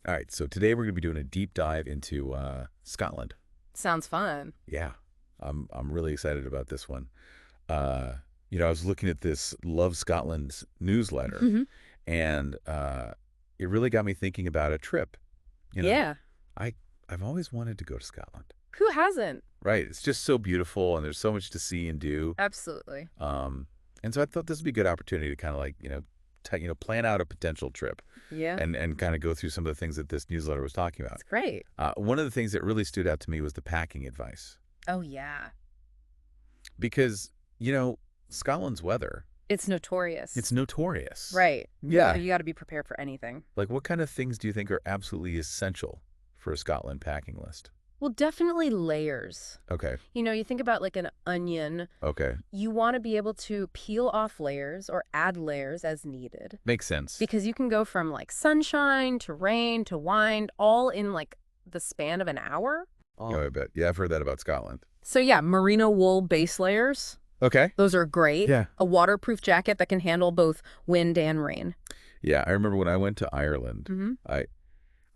All right, so today we're going to be doing a deep dive into Scotland. Sounds fun. Yeah, I'm really excited about this one. Uh, I was looking at this Love Scotland's newsletter, Hmm. and it really got me thinking about a trip. You know, Yeah. I I've always wanted to go to Scotland. Who hasn't? Right, it's just so beautiful, and there's so much to see and do. Absolutely. Um, and so I thought this would be a good opportunity to kind of plan out a potential trip Yeah. and kind of go through some of the things that this newsletter was talking about. It's great. One of the things that really stood out to me was the packing advice Oh, yeah. because, Scotland's weather, It's notorious. it's notorious. Right. Yeah. You got to be prepared for anything. Like, what kind of things do you think are absolutely essential for a Scotland packing list? Well, definitely layers. Okay. You think about like an onion. Okay. You want to be able to peel off layers or add layers as needed Makes sense. because you can go from like sunshine to rain to wind all in like the span of an hour. Oh, I bet. Yeah, I've heard that about Scotland. So, yeah, merino wool base layers. Okay. Those are great. Yeah. A waterproof jacket that can handle both wind and rain. Yeah, I remember when I went to Ireland, Mm-hmm.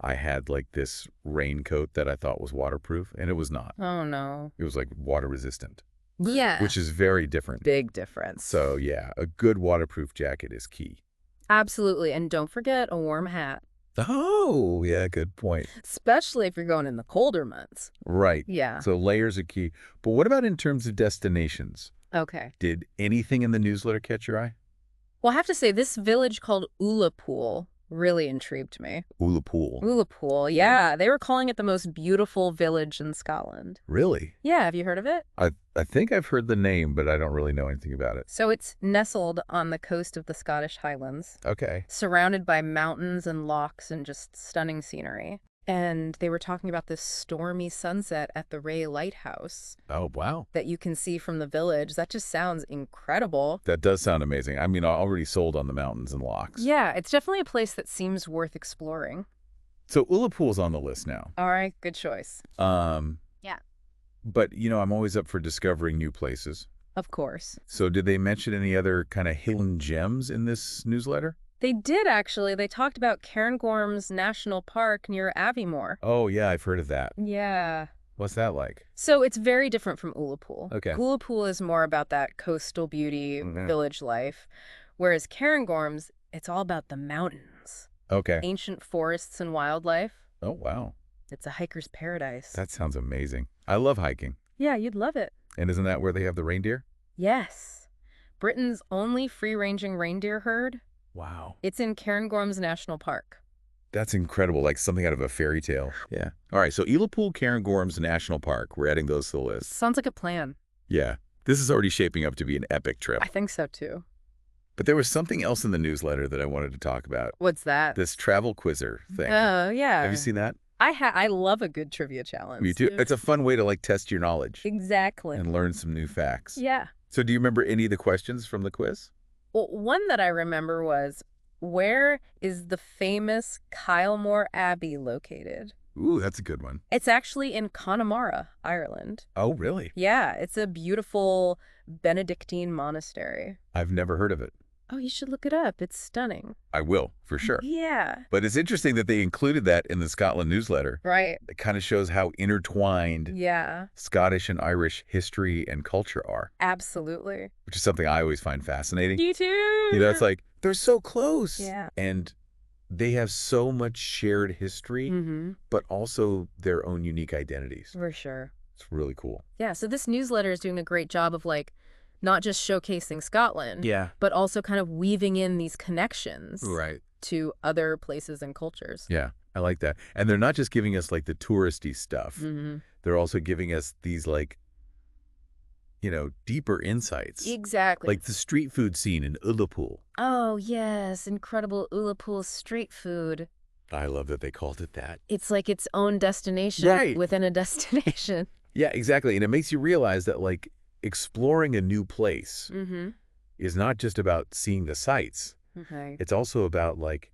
I had like this raincoat that I thought was waterproof, and it was not. Oh, no. It was like water resistant, Yeah. which is very different. Big difference. So, yeah, a good waterproof jacket is key. Absolutely. And don't forget a warm hat, Oh, yeah, good point. especially if you're going in the colder months. Right. Yeah. So layers are key. But what about in terms of destinations? Okay. Did anything in the newsletter catch your eye? Well, I have to say, this village called Ullapool really intrigued me. Ullapool. Ullapool, yeah. They were calling it the most beautiful village in Scotland. Really? Yeah, have you heard of it? I think I've heard the name, but I don't really know anything about it. So it's nestled on the coast of the Scottish Highlands, Okay. surrounded by mountains and lochs and just stunning scenery. And they were talking about this stormy sunset at the Ray Lighthouse Oh, wow. that you can see from the village. That just sounds incredible. That does sound amazing. I mean, I already sold on the mountains and lochs. Yeah, it's definitely a place that seems worth exploring. So Ullapool's on the list now. All right, good choice. Yeah. But, I'm always up for discovering new places. Of course. So did they mention any other kind of hidden gems in this newsletter? They did, actually. They talked about Cairngorms National Park near Aviemore. Oh, yeah, I've heard of that. Yeah. What's that like? So it's very different from Ullapool. Okay. Ullapool is more about that coastal beauty, Mhm. village life, whereas Cairngorms, it's all about the mountains, Okay. ancient forests and wildlife. Oh, wow. It's a hiker's paradise. That sounds amazing. I love hiking. Yeah, you'd love it. And isn't that where they have the reindeer? Yes. Britain's only free-ranging reindeer herd. Wow. It's in Cairngorms National Park. That's incredible, like something out of a fairy tale. Yeah. All right, so Ullapool Cairngorms National Park. We're adding those to the list. Sounds like a plan. Yeah. This is already shaping up to be an epic trip. I think so, too. But there was something else in the newsletter that I wanted to talk about. What's that? This travel quizzer thing. Oh, yeah. Have you seen that? I love a good trivia challenge. Me too. It's a fun way to like test your knowledge Exactly. and learn some new facts. Yeah. So do you remember any of the questions from the quiz? Well, one that I remember was, where is the famous Kylemore Abbey located? Ooh, that's a good one. It's actually in Connemara, Ireland. Oh, really? Yeah, it's a beautiful Benedictine monastery. I've never heard of it. Oh, you should look it up. It's stunning. I will, for sure. Yeah. But it's interesting that they included that in the Scotland newsletter. Right. It kind of shows how intertwined Yeah, Scottish and Irish history and culture are, absolutely. which is something I always find fascinating. You too. It's like, they're so close. Yeah. And they have so much shared history, Mm-hmm. but also their own unique identities. For sure. It's really cool. Yeah, so this newsletter is doing a great job of like not just showcasing Scotland, Yeah. but also kind of weaving in these connections Right. to other places and cultures. Yeah, I like that. And they're not just giving us like the touristy stuff. Mm-hmm. They're also giving us these like, deeper insights. Exactly. Like the street food scene in Ullapool. Oh, yes, incredible Ullapool street food. I love that they called it that. It's like its own destination Right. within a destination. Yeah, exactly. And it makes you realize that like exploring a new place Mm-hmm. is not just about seeing the sights. Okay. It's also about like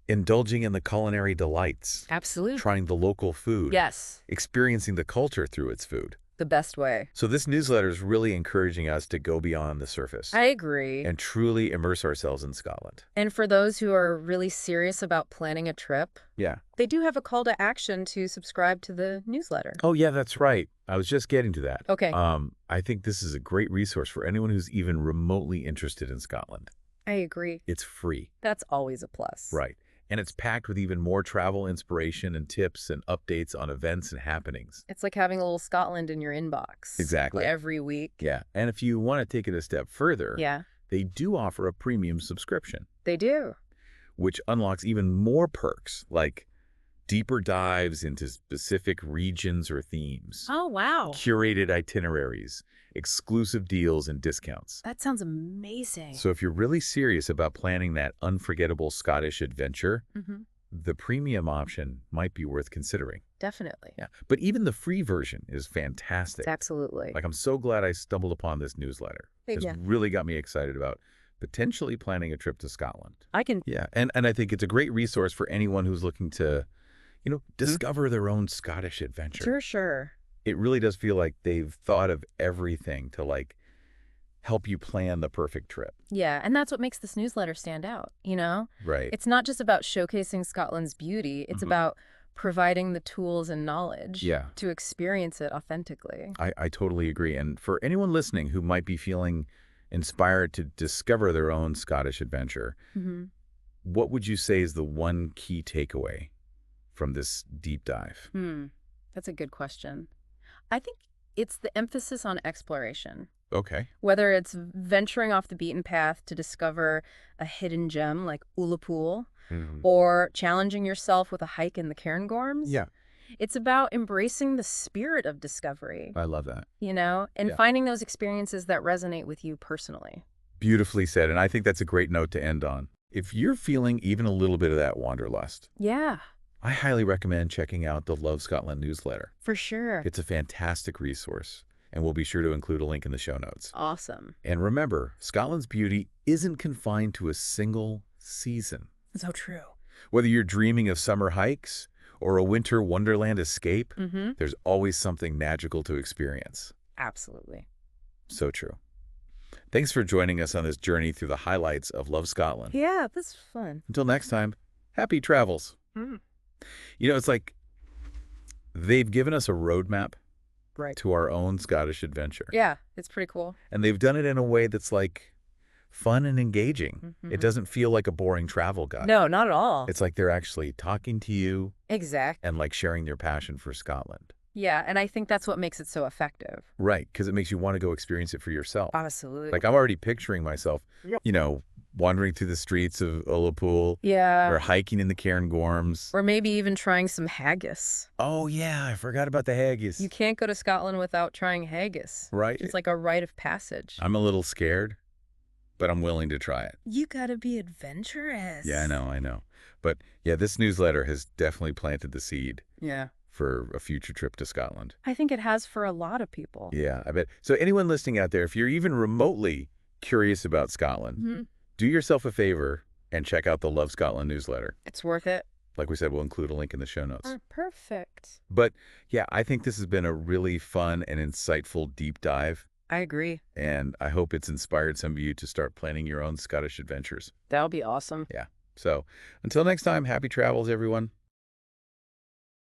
indulging in the culinary delights, Absolutely. trying the local food, Yes. experiencing the culture through its food. the best way. So this newsletter is really encouraging us to go beyond the surface I agree. and truly immerse ourselves in Scotland. And for those who are really serious about planning a trip, Yeah. they do have a call to action to subscribe to the newsletter. Oh, yeah, that's right. I was just getting to that. Okay. I think this is a great resource for anyone who's even remotely interested in Scotland. I agree. It's free. That's always a plus. Right. And it's packed with even more travel inspiration and tips and updates on events and happenings. It's like having a little Scotland in your inbox. Exactly. Every week. Yeah. And if you want to take it a step further, Yeah, they do offer a premium subscription, they do. which unlocks even more perks like deeper dives into specific regions or themes, Oh, wow. curated itineraries, exclusive deals and discounts. That sounds amazing. So if you're really serious about planning that unforgettable Scottish adventure, the premium option might be worth considering. Definitely. Yeah. But even the free version is fantastic. Absolutely. Like, I'm so glad I stumbled upon this newsletter. It's Yeah. really got me excited about potentially planning a trip to Scotland. I can. Yeah. And I think it's a great resource for anyone who's looking to, discover their own Scottish adventure. Sure. It really does feel like they've thought of everything to help you plan the perfect trip. Yeah, and that's what makes this newsletter stand out, Right. It's not just about showcasing Scotland's beauty, it's Mhm. about providing the tools and knowledge Yeah. to experience it authentically. I totally agree. And for anyone listening who might be feeling inspired to discover their own Scottish adventure, what would you say is the one key takeaway from this deep dive? That's a good question. I think it's the emphasis on exploration. Okay. Whether it's venturing off the beaten path to discover a hidden gem like Ullapool, or challenging yourself with a hike in the Cairngorms. Yeah, It's about embracing the spirit of discovery, I love that. and Yeah. finding those experiences that resonate with you personally. Beautifully said. And I think that's a great note to end on. If you're feeling even a little bit of that wanderlust, Yeah, I highly recommend checking out the Love Scotland newsletter. for sure. It's a fantastic resource, and we'll be sure to include a link in the show notes. Awesome. And remember, Scotland's beauty isn't confined to a single season. So true. Whether you're dreaming of summer hikes or a winter wonderland escape, Mm-hmm. there's always something magical to experience. Absolutely. So true. Thanks for joining us on this journey through the highlights of Love Scotland. Yeah, that's fun. Until next time, happy travels. Mm. It's like they've given us a roadmap Right. to our own Scottish adventure. Yeah, it's pretty cool. And they've done it in a way that's fun and engaging. Mhm. It doesn't feel like a boring travel guide. No, not at all. It's like they're actually talking to you Exactly. and sharing their passion for Scotland. Yeah, and I think that's what makes it so effective. Right, because it makes you want to go experience it for yourself. Absolutely. I'm already picturing myself, wandering through the streets of Ullapool or Yeah. hiking in the Cairngorms. Or maybe even trying some haggis. Oh, yeah, I forgot about the haggis. You can't go to Scotland without trying haggis. Right? It's like a rite of passage. I'm a little scared, but I'm willing to try it. You gotta be adventurous. Yeah, I know. But yeah, this newsletter has definitely planted the seed Yeah. for a future trip to Scotland. I think it has for a lot of people. Yeah, I bet. So anyone listening out there, if you're even remotely curious about Scotland, Mhm. do yourself a favor and check out the Love Scotland newsletter. It's worth it. Like we said, we'll include a link in the show notes. Perfect. But yeah, I think this has been a really fun and insightful deep dive, I agree. and I hope it's inspired some of you to start planning your own Scottish adventures. That would be awesome. So until next time, happy travels, everyone.